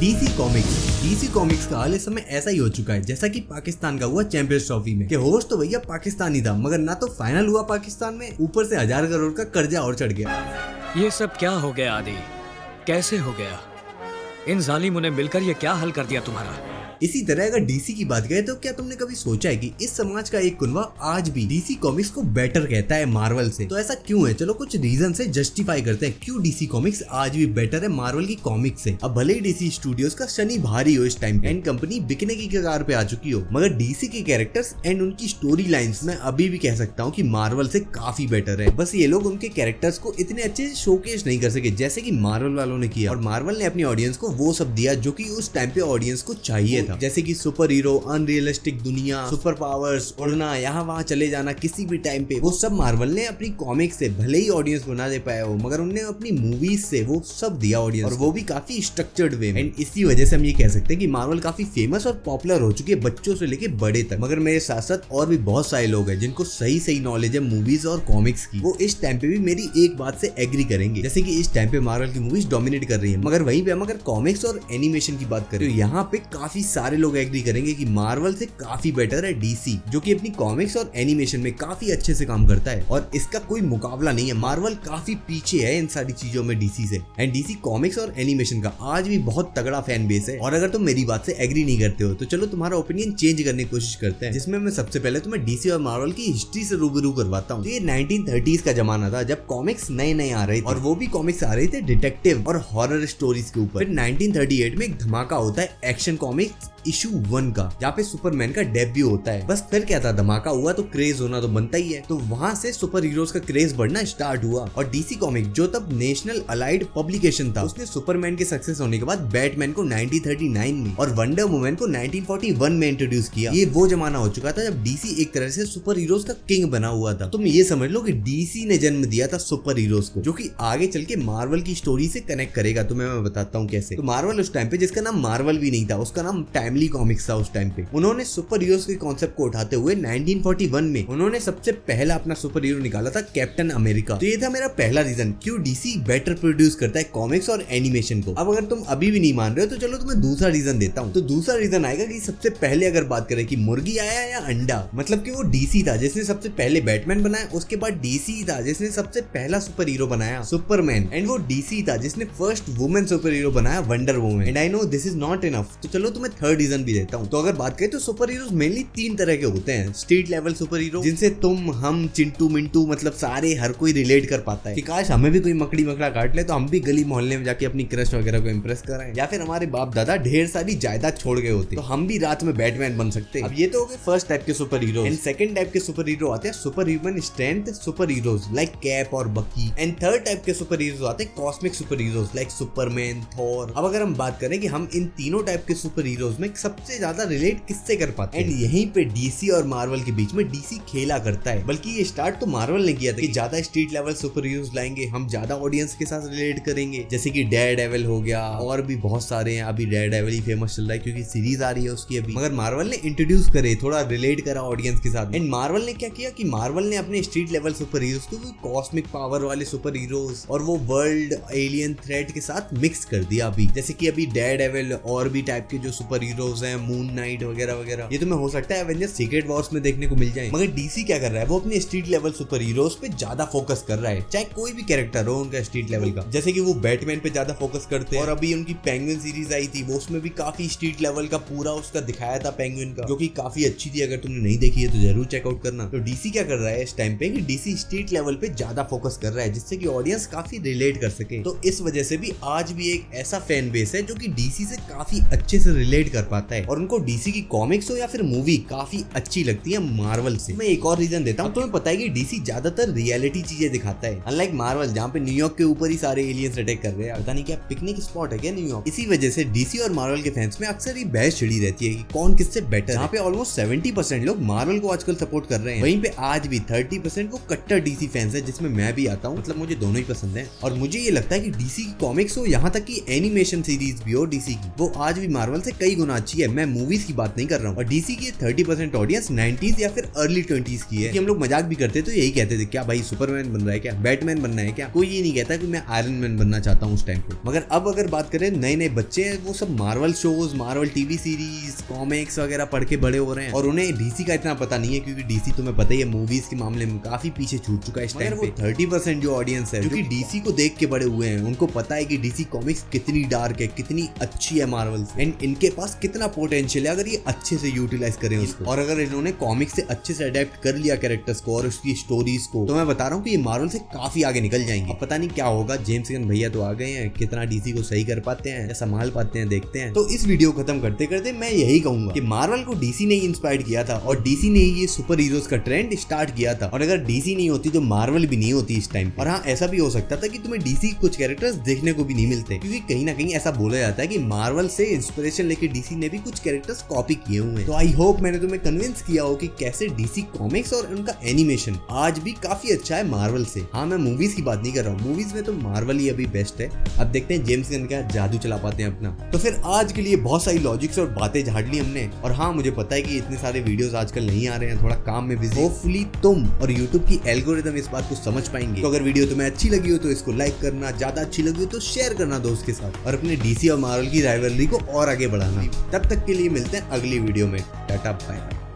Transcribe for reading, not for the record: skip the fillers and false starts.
DC comics का हाल इस समय ऐसा ही हो चुका है जैसा कि पाकिस्तान का हुआ चैंपियंस ट्रॉफी में कि होस्ट तो भैया पाकिस्तानी था, मगर ना तो फाइनल हुआ पाकिस्तान में, ऊपर से 1000 करोड़ का कर्जा और चढ़ गया। ये सब क्या हो गया आदि? कैसे हो गया? इन जालिमों ने मिलकर ये क्या हल कर दिया तुम्हारा? इसी तरह अगर डीसी की बात करें तो क्या तुमने कभी सोचा है कि इस समाज का एक कुनवा आज भी डीसी कॉमिक्स को बेटर कहता है मार्वल से? तो ऐसा क्यों है? चलो कुछ रीजन से जस्टिफाई करते हैं क्यों डीसी कॉमिक्स आज भी बेटर है मार्वल की कॉमिक्स से। अब भले ही डीसी स्टूडियोज का शनि भारी हो इस टाइम एंड कंपनी बिकने की कगार पे आ चुकी हो, मगर डीसी के कैरेक्टर्स एंड उनकी स्टोरी लाइन्स में अभी भी कह सकता हूँ कि मार्वल से काफी बेटर है। बस ये लोग उनके कैरेक्टर्स को इतने अच्छे से शोकेस नहीं कर सके जैसे कि मार्वल वालों ने किया, और मार्वल ने अपनी ऑडियंस को वो सब दिया जो कि उस टाइम पे ऑडियंस को चाहिए था, जैसे कि सुपर हीरो, अनरियलिस्टिक दुनिया, सुपर पावर्स, उड़ना, यहाँ वहाँ चले जाना किसी भी टाइम पे। वो सब मार्वल ने अपनी कॉमिक्स से भले ही ऑडियंस बना दे पाया हो, मगर उन्होंने अपनी मूवीज से वो सब दिया ऑडियंस, और वो भी काफी स्ट्रक्चर्ड वे में। एंड इसी वजह से हम ये कह सकते हैं कि मार्वल काफी फेमस और पॉपुलर हो चुकी है बच्चों से लेके बड़े तक। मगर मेरे साथ साथ और भी बहुत सारे लोग हैं जिनको सही नॉलेज है मूवीज और कॉमिक्स की, वो इस टाइम पे भी मेरी एक बात से एग्री करेंगे, जैसे कि इस टाइम पे मार्वल की मूवीज डोमिनेट कर रही है। मगर वहीं पे हम अगर कॉमिक्स और एनिमेशन की बात करें तो यहाँ पे काफी सारे लोग एग्री करेंगे कि मार्वल से काफी बेटर है डीसी, जो कि अपनी कॉमिक्स और एनिमेशन में काफी अच्छे से काम करता है, और इसका कोई मुकाबला नहीं है। मार्वल काफी पीछे है इन सारी चीजों में डीसी से, एंड डीसी कॉमिक्स और एनिमेशन का आज भी बहुत तगड़ा फैन बेस है। और अगर तुम मेरी बात से एग्री नहीं करते हो तो चलो तुम्हारा ओपिनियन चेंज करने की कोशिश करते हैं, जिसमें मैं सबसे पहले तुम्हें डीसी और मार्वल की हिस्ट्री से रूबरू करवाता हूँ। तो ये 1930s का जमाना था जब कॉमिक्स नए आ रहे थे, और वो भी कॉमिक्स आ रहे थे डिटेक्टिव और हॉरर स्टोरीज के ऊपर। फिर 1938 में एक धमाका होता है एक्शन कॉमिक्स इशू 1 का, जहाँ पे सुपरमैन का डेब्यू होता है। बस फिर क्या था, धमाका हुआ तो क्रेज होना तो बनता ही है, तो वहां से सुपर हीरोज का क्रेज बढ़ना स्टार्ट हुआ। और डीसी कॉमिक जो तब नेशनल अलाइड पब्लिकेशन था, उसने सुपरमैन के सक्सेस होने के बाद बैटमैन को 1939 में और वंडर वुमन को 1941 में इंट्रोड्यूस किया। ये वो जमाना हो चुका था जब डीसी एक तरह से सुपर हीरोज का किंग बना हुआ था। तुम ये समझ लो कि डीसी ने जन्म दिया था सुपर हीरोज को, जो कि आगे चल के मार्वल की स्टोरी से कनेक्ट करेगा। तुम्हें मैं बताता हूँ कैसे। तो मार्वल उस टाइम पे, जिसका नाम मार्वल भी नहीं था, उसका नाम टाइमली कॉमिक्स था उस टाइम पे, उन्होंने सुपर हीरोज के कॉन्सेप्ट को उठाते हुए 1941 में उन्होंने सबसे पहला अपना सुपर हीरो निकाला था कैप्टन अमेरिका। तो ये था मेरा पहला रीजन क्यों डीसी बेटर प्रोड्यूस करता है कॉमिक्स और एनिमेशन को। अब अगर तुम अभी भी नहीं मान रहे हो तो चलो तुम्हें दूसरा रीजन देता हूँ। तो दूसरा रीजन आएगा कि सबसे पहले अगर बात करें कि मुर्गी आया या अंडा, मतलब कि वो डीसी था जिसने सबसे पहले बैटमैन बनाया, उसके बाद डीसी था जिसने सबसे पहला सुपर हीरो बनाया सुपरमैन, एंड वो डीसी था जिसने फर्स्ट वुमेन सुपर हीरो बनाया wonder woman. And I know this is not enough, तो चलो तुम्हें थर्ड रीजन भी देता हूँ। तो अगर बात करें तो सुपर हीरोज मेनली 3 तरह के होते हैं। स्ट्रीट लेवल सुपर हीरो, जिनसे तुम, हम, चिंटू मिंटू, मतलब सारे हर कोई रिलेट कर पाता है कि काश हमें भी कोई मकड़ी मकड़ा काट ले तो हम भी गली मोहल्ले में जाके अपनी क्रश वगैरह को इम्प्रेस कराएं। या फिर हमारे बाप दादा ढेर सारी जायदाद छोड़ गए होते तो हम भी रात में बैटमैन बन सकते। अब ये तो हो गए फर्स्ट टाइप के super hero. And second type के सुपर हीरो आते हैं super human strength super heroes like cap और बकी। एंड थर्ड टाइप के सुपर हीरोज आते हैं cosmic super heroes like Superman, Thor. अब अगर हम बात करें कि हम इन तीनों टाइप के सुपर हीरोज में सबसे ज्यादा रिलेट किससे कर पाते हैं, एंड यहीं पे डीसी और मार्वल के बीच में डीसी खेला करता है। बल्कि ये स्टार्ट तो मार्वल ने किया था कि ज्यादा स्ट्रीट लेवल सुपर हीरोज लाएंगे, हम ज्यादा ऑडियंस के साथ रिलेट करेंगे, जैसे कि डेयरडेविल हो गया, और भी बहुत सारे हैं। अभी डेयरडेविल ही फेमस चल रहा है क्योंकि सीरीज आ रही है उसकी अभी, मगर मार्वल ने इंट्रोड्यूस करे, थोड़ा रिलेट करा ऑडियंस के साथ। एंड मार्वल ने क्या किया कि मार्वल ने अपने स्ट्रीट लेवल सुपर हीरोज को कॉस्मिक पावर वाले सुपर हीरोज और वो वर्ल्ड एलियन थ्रेट के साथ मिक्स कर दिया अभी, जैसे कि अभी डेयरडेविल और भी टाइप के जो सुपर हीरोज हैं, मून नाइट वगैरह वगैरह, ये तुम्हें हो सकता है एवेंजर्स सीक्रेट वॉर्स में देखने को मिल जाए। मगर डीसी क्या कर रहा है, वो अपने स्ट्रीट लेवल सुपर हीरोज पे ज्यादा फोकस कर रहा है, चाहे कोई भी कैरेक्टर हो उनका स्ट्रीट लेवल का, जैसे कि वो बैटमैन पे ज्यादा फोकस करते हैं। और अभी उनकी पेंगुइन सीरीज आई थी, वो उसमें भी काफी स्ट्रीट लेवल का पूरा उसका दिखाया था पेंगुइन का, जो कि काफी अच्छी थी। अगर तुमने नहीं देखी है तो जरूर चेकआउट करना। तो डीसी क्या कर रहा है इस टाइम पे कि डीसी स्ट्रीट लेवल पे ज्यादा फोकस कर रहा है, जिससे कि ऑडियंस काफी रिलेट कर सके। तो इस वजह से भी आज भी एक ऐसा फैन बेस है जो कि डीसी से काफी अच्छे से रिलेट कर पाता है, और उनको डीसी की कॉमिक्स हो या फिर मूवी काफी अच्छी लगती है मार्वल से। मैं एक और रीजन देता हूँ। तुम्हें पता है कि डीसी ज्यादातर रियलिटी चीजें दिखाता है, अनलाइक मार्वल जहाँ पे न्यूयॉर्क के ऊपर ही सारे एलियंस अटैक कर रहे हैं। पता नहीं क्या पिकनिक स्पॉट है क्या न्यूयॉर्क। इसी वजह से डीसी और मार्वल के फैंस में अक्सर ही बहस छिड़ी रहती है कि कौन किससे बेटर है। यहाँ पे ऑलमोस्ट 70% लोग मार्वल को आजकल सपोर्ट कर रहे हैं, वहीं पे आज भी 30% वो कट्टर डीसी फैंस है, जिसमें मैं भी आता हूँ। मतलब मुझे दोनों ही पसंद है, और मुझे ये लगता है कि डीसी की कॉमिक्स हो, यहाँ तक कि एनिमेशन सीरीज भी हो डीसी की, वो आज भी मार्वल से कई गुना अच्छी है, मैं मूवीज की बात नहीं कर रहा हूँ। और डीसी की 30% ऑडियंस 90s या फिर अर्ली 20s की है। कि हम लोग मजाक भी करते तो यही कहते थे, क्या भाई सुपरमैन बन रहा है, क्या बैटमैन बनना है क्या? कोई ये नहीं कहता कि मैं आयरन मैन बनना चाहता हूँ उस टाइम पे। मगर अब अगर बात करें, नए नए बच्चे हैं, वो सब Marvel shows, Marvel TV series, comics वगैरह पढ़ के बड़े हो रहे हैं और उन्हें डीसी का इतना पता नहीं है, क्योंकि डीसी तुम्हें पता ही है मूवीज के मामले में काफी पीछे छूट चुका है इस टाइम पे। 30% जो ऑडियंस है जो कि डीसी को देख के बड़े हुए हैं, उनको पता है कि डीसी कॉमिक्स कितनी डार्क है, कितनी अच्छी है मार्वल से, एंड इनके पास कितना पोटेंशियल है अगर ये अच्छे से यूटिलाइज करें उसको। और अगर इन्होंने कॉमिक्स से अच्छे से अडेप्ट कर लिया कैरेक्टर्स को और उसकी स्टोरीज को, तो मैं बता रहा हूँ कि ये मार्वल से काफी आगे निकल जाएंगे। पता नहीं क्या होगा, जेम्स गन भैया तो आ गए हैं, कितना डीसी को सही कर पाते हैं या संभाल पाते हैं, देखते हैं। तो इस वीडियो खत्म करते करते मैं यही कहूंगा कि मार्वल को डीसी ने इंस्पायर किया था और डीसी ने ये सुपर हीरोज का ट्रेंड स्टार्ट किया था। और अगर डीसी नहीं होती तो मार्वल भी नहीं होती इस टाइम। और हाँ, ऐसा भी हो सकता था कि तुम्हें डीसी कुछ कैरेक्टर्स देखने को भी नहीं मिलते, क्योंकि कहीं ना कहीं ऐसा बोला जाता है कि मार्वल से इंस्पिरेशन लेके डीसी ने भी कुछ कैरेक्टर्स कॉपी किए हुए हैं। तो आई होप मैंने तुम्हें कन्विंस किया हो कि कैसे डीसी कॉमिक्स और उनका एनिमेशन आज भी काफी अच्छा है मार्वल से। हाँ, मैं मूवीज की बात नहीं कर रहा हूँ, मूवीज में तो मार्वल ही अभी बेस्ट है। अब देखते हैं जेम्स गन क्या जादू चला पाते हैं अपना। तो फिर आज के लिए बहुत सारी लॉजिक्स और बातें झाड़ ली हमने। और हाँ, मुझे पता है कि इतने सारे वीडियोस आजकल नहीं आ रहे हैं, थोड़ा काम में बिजी। होपफुली तुम और यूट्यूब की एल्गोरिथम इस बात को समझ पाएंगे। तो अगर वीडियो तुम्हें अच्छी लगी हो तो इसको लाइक करना, ज्यादा अच्छी लगी हो तो शेयर करना दोस्त के साथ, और अपने डीसी और मार्वल की राइवलरी को और आगे बढ़ाना। तब तक के लिए मिलते हैं अगली वीडियो में। Tata bye.